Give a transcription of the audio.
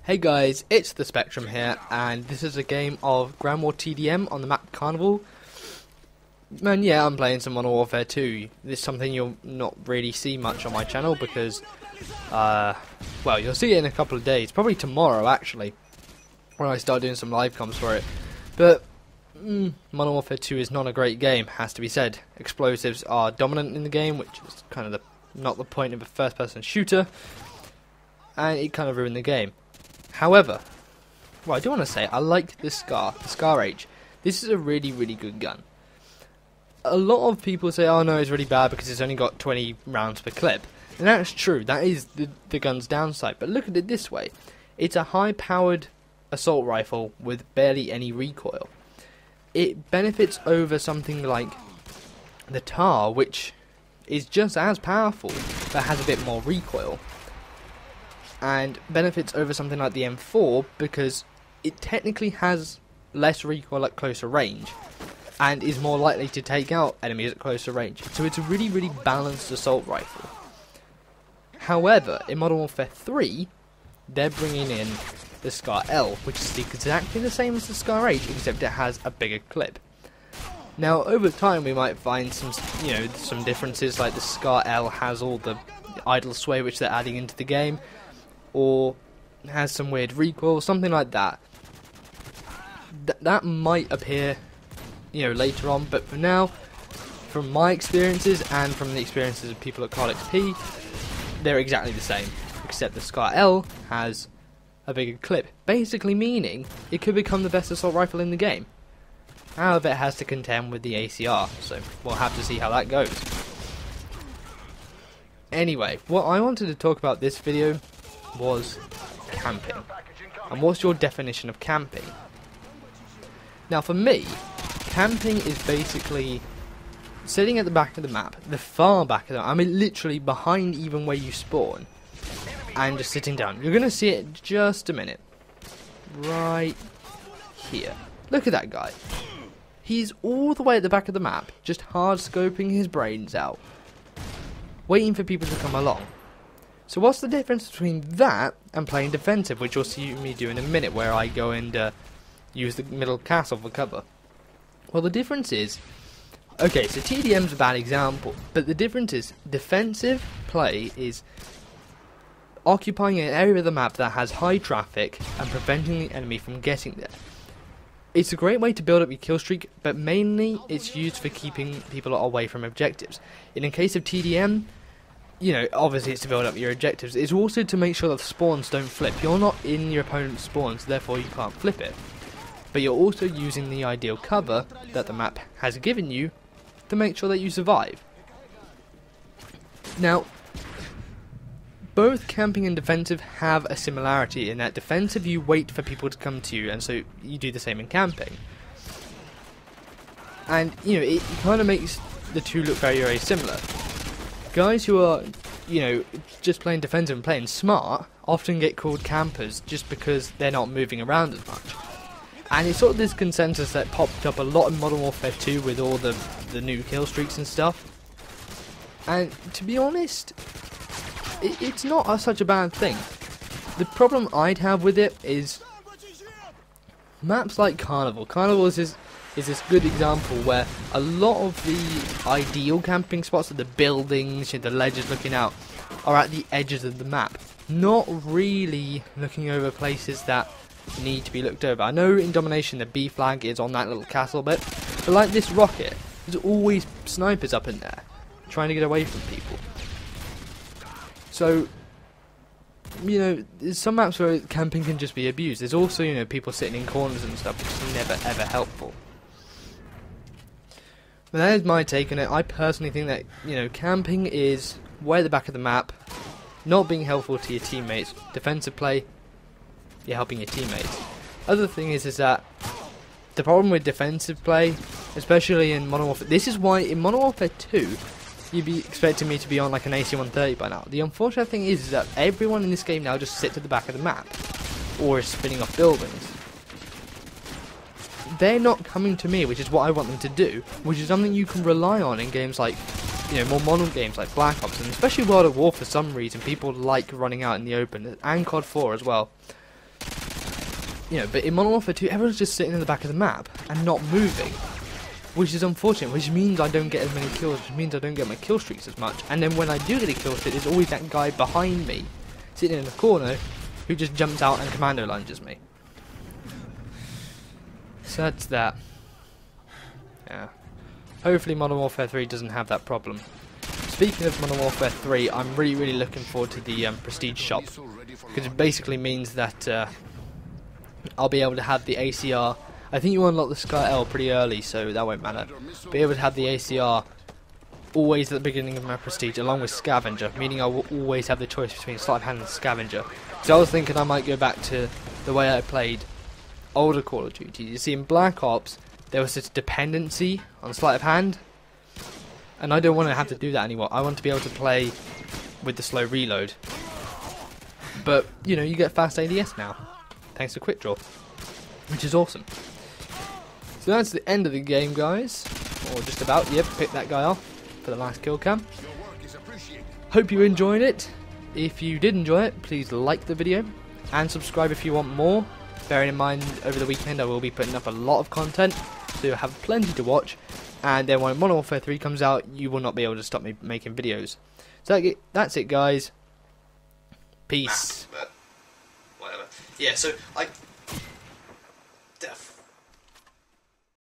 Hey guys, it's the Spectrum here, and this is a game of Ground War TDM on the map Carnival. And yeah, I'm playing some Modern Warfare 2. This is something you'll not really see much on my channel because, well, you'll see it in a couple of days, probably tomorrow actually, when I start doing some live comms for it. But Modern Warfare 2 is not a great game, has to be said. Explosives are dominant in the game, which is kind of not the point of a first-person shooter, and it kind of ruined the game. However, well, I do want to say I like the Scar H. This is a really, really good gun. A lot of people say, oh no, it's really bad because it's only got 20 rounds per clip. And that's true, that is the gun's downside. But look at it this way. It's a high-powered assault rifle with barely any recoil. It benefits over something like the TAR, which is just as powerful, but has a bit more recoil. And benefits over something like the M4 because it technically has less recoil at closer range and is more likely to take out enemies at closer range. So it's a really, really balanced assault rifle. However, in Modern Warfare 3, they're bringing in the Scar L, which is exactly the same as the Scar H, except it has a bigger clip. Now, over time, we might find some differences, like the Scar L has all the idle sway which they're adding into the game, or has some weird recoil, something like that. That might appear, later on, but for now, from my experiences and from the experiences of people at COD XP, they're exactly the same, except the Scar L has a bigger clip, basically meaning it could become the best assault rifle in the game. However, it has to contend with the ACR, so we'll have to see how that goes. Anyway, what I wanted to talk about this video was camping. And what's your definition of camping? Now for me, camping is basically sitting at the back of the map, the far back of the map, I mean literally behind even where you spawn, and just sitting down. You're going to see it in just a minute. Right here. Look at that guy. He's all the way at the back of the map, just hard scoping his brains out, waiting for people to come along. So what's the difference between that and playing defensive, which you'll see me do in a minute, where I go and use the middle castle for cover? Well, the difference is, okay, so TDM's a bad example, but the difference is defensive play is occupying an area of the map that has high traffic and preventing the enemy from getting there. It's a great way to build up your kill streak, but mainly it's used for keeping people away from objectives. In the case of TDM, obviously it's to build up your objectives. It's also to make sure that the spawns don't flip. You're not in your opponent's spawns, therefore you can't flip it. But you're also using the ideal cover that the map has given you to make sure that you survive. Now, both camping and defensive have a similarity in that defensive you wait for people to come to you, and so you do the same in camping. And, it kind of makes the two look very, very similar. Guys who are, just playing defensive and playing smart often get called campers just because they're not moving around as much. And it's sort of this consensus that popped up a lot in Modern Warfare 2 with all the new kill streaks and stuff. And to be honest, it's not such a bad thing. The problem I'd have with it is maps like Carnival. Carnival is this good example where a lot of the ideal camping spots, the buildings, the ledges looking out, are at the edges of the map, not really looking over places that need to be looked over. I know in Domination the B flag is on that little castle bit, but like this rocket, there's always snipers up in there trying to get away from people. So, there's some maps where camping can just be abused. There's also, people sitting in corners and stuff, which is never ever helpful. But that is my take on it. I personally think that, camping is way at the back of the map, not being helpful to your teammates. Defensive play, you're helping your teammates. Other thing is that the problem with defensive play, especially in Modern Warfare, this is why in Modern Warfare 2, you'd be expecting me to be on like an AC-130 by now. The unfortunate thing is that everyone in this game now just sits at the back of the map, or is spinning off buildings. They're not coming to me, which is what I want them to do, which is something you can rely on in games like, more modern games like Black Ops, and especially World of War for some reason. People like running out in the open, and COD 4 as well. but in Modern Warfare 2, everyone's just sitting in the back of the map and not moving, which is unfortunate, which means I don't get as many kills, which means I don't get my kill streaks as much. And then when I do get a kill streak, there's always that guy behind me, sitting in the corner, who just jumps out and commando lunges me. So that's that. Yeah. Hopefully Modern Warfare 3 doesn't have that problem. Speaking of Modern Warfare 3, I'm really looking forward to the Prestige shop, because it basically means that I'll be able to have the ACR. I think you unlock the Sky L pretty early, so that won't matter. Be able to have the ACR always at the beginning of my Prestige, along with Scavenger, meaning I will always have the choice between Sleight of Hand and Scavenger. So I was thinking I might go back to the way I played older Call of Duty. You see, in Black Ops, there was this dependency on Sleight of Hand, and I don't want to have to do that anymore. I want to be able to play with the slow reload. But, you know, you get fast ADS now, thanks to Quick Draw, which is awesome. So that's the end of the game, guys. Or just about. Yep, pick that guy off for the last kill cam. Hope you enjoyed it. If you did enjoy it, please like the video and subscribe if you want more. Bearing in mind, over the weekend I will be putting up a lot of content, so you'll have plenty to watch. And then when Modern Warfare 3 comes out, you will not be able to stop me making videos. So that's it, guys. Peace. But whatever. Yeah, so I